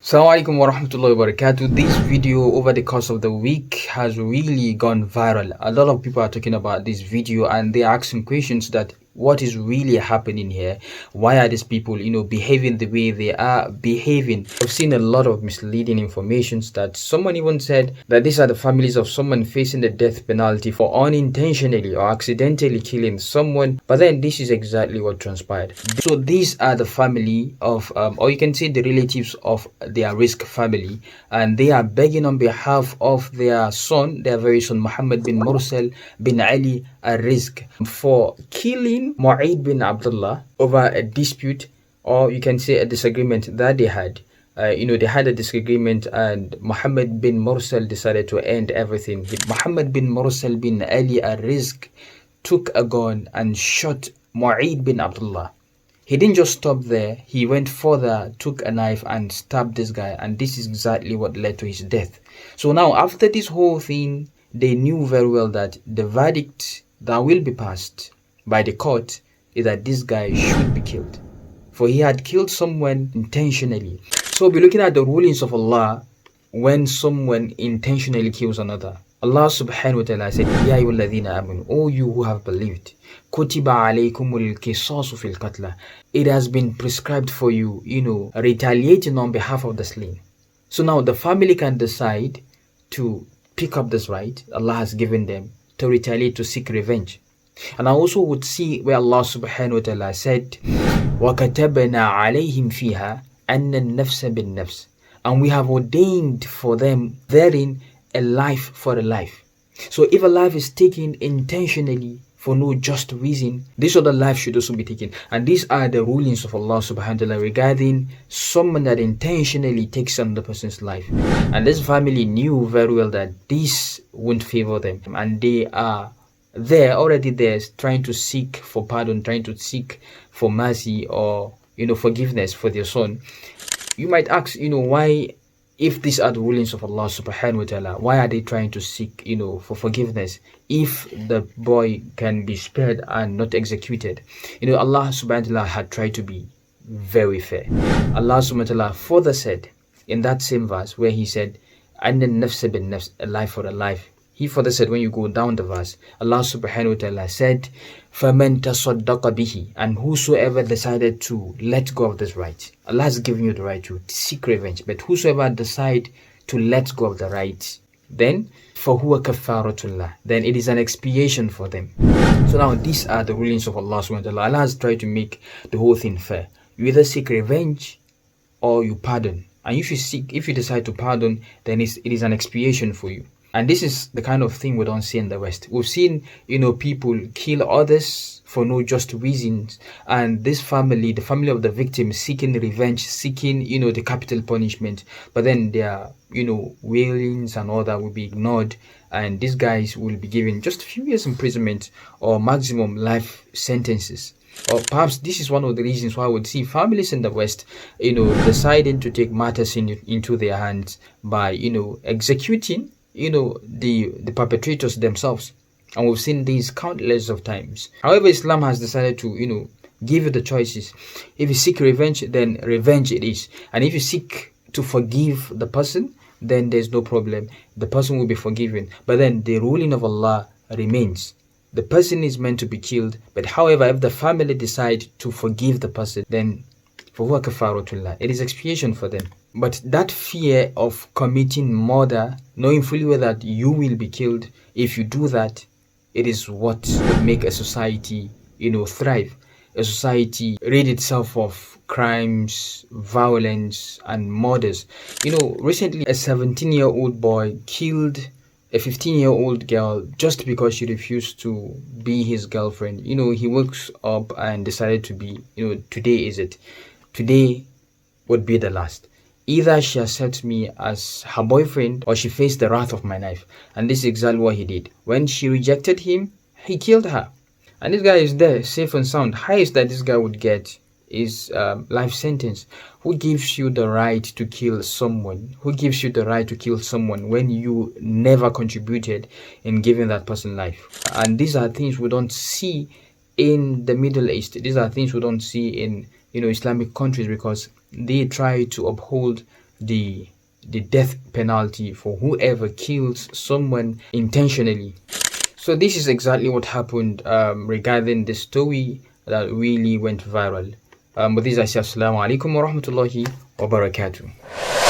Assalamu alaikum wa rahmatullahi wa barakatuh. This video over the course of the week has really gone viral. A lot of people are talking about this video and they are asking questions that what is really happening here? Why are these people, behaving the way they are behaving? I've seen a lot of misleading informations that someone even said that these are the families of someone facing the death penalty for unintentionally or accidentally killing someone. But then this is exactly what transpired. So these are the family of, or you can say the relatives of their risk family, and they are begging on behalf of their son, their very son, Muhammad bin Mursal Bin Ali Al-rizq, for killing Mueed Bin Abdullah over a dispute, or you can say a disagreement that they had. They had a disagreement and Muhammad bin Mursal decided to end everything. Muhammad bin Mursal bin Ali Al-rizq took a gun and shot Mueed bin Abdullah. He didn't just stop there, he went further, took a knife and stabbed this guy, and this is exactly what led to his death. So now, after this whole thing, they knew very well that the verdict that will be passed by the court is that this guy should be killed, for he had killed someone intentionally. So we'll be looking at the rulings of Allah when someone intentionally kills another. Allah subhanahu wa ta'ala said, Ya ayyuhalladhina amanu, O you who have believed, Kutiba alaykumul qisasu fil qatla. It has been prescribed for you, retaliating on behalf of the slain. So now the family can decide to pick up this right Allah has given them to retaliate, to seek revenge. And I also would see where Allah subhanahu wa ta'ala said, وَكَتَبْنَا عَلَيْهِمْ فِيهَا أَنَّ النَّفْسَ بِالنَّفْسِ. And we have ordained for them therein a life for a life. So if a life is taken intentionally for no just reason, this other life should also be taken. And these are the rulings of Allah subhanahu wa ta'ala regarding someone that intentionally takes another person's life. And this family knew very well that this wouldn't favor them, and they are already there trying to seek for pardon, trying to seek for mercy or forgiveness for their son. You might ask, why, if these are the rulings of Allah subhanahu wa ta'ala, why are they trying to seek, for forgiveness if the boy can be spared and not executed? Allah subhanahu wa ta'ala had tried to be very fair. Allah subhanahu wa ta'ala further said in that same verse where he said, "Anna nafsa bin nafs," a life for a life. He further said, when you go down the verse, Allah subhanahu wa ta'ala said, فَمَنْ تَصَدَّقَ بِهِ, and whosoever decided to let go of this right. Allah has given you the right to seek revenge, but whosoever decide to let go of the right, then فَهُوَ كَفَّارَةُ اللَّهِ, then it is an expiation for them. So now these are the rulings of Allah subhanahu wa ta'ala. Allah has tried to make the whole thing fair. You either seek revenge or you pardon. And if you decide to pardon, then it is an expiation for you. And this is the kind of thing we don't see in the West. We've seen, people kill others for no just reasons. And this family, the family of the victim, seeking revenge, seeking, the capital punishment. But then their, wailings and all that will be ignored. And these guys will be given just a few years imprisonment or maximum life sentences. Or perhaps this is one of the reasons why I would see families in the West, deciding to take matters into their hands by, executing the perpetrators themselves. And we've seen these countless of times. However, Islam has decided to give you the choices. If you seek revenge, then revenge it is. And if you seek to forgive the person, then there's no problem, the person will be forgiven. But then the ruling of Allah remains. The person is meant to be killed, but however, if the family decide to forgive the person, then فَهُوَ كَفَّارَةُ اللَّهِ, it is expiation for them. But that fear of committing murder, knowing fully well that you will be killed if you do that, it is what would make a society, thrive. A society rid itself of crimes, violence, and murders. Recently a 17-year-old boy killed a 15-year-old girl just because she refused to be his girlfriend. He wakes up and decided to be, today is it. Today would be the last. Either she accepts me as her boyfriend or she faced the wrath of my knife. And this is exactly what he did. When she rejected him, he killed her. And this guy is there, safe and sound. Highest that this guy would get is life sentence. Who gives you the right to kill someone? Who gives you the right to kill someone when you never contributed in giving that person life? And these are things we don't see in the Middle East. These are things we don't see in Islamic countries, because they try to uphold the death penalty for whoever kills someone intentionally. So this is exactly what happened regarding the story that really went viral. With this I say assalamu alaikum wa rahmatullahi wa barakatuh.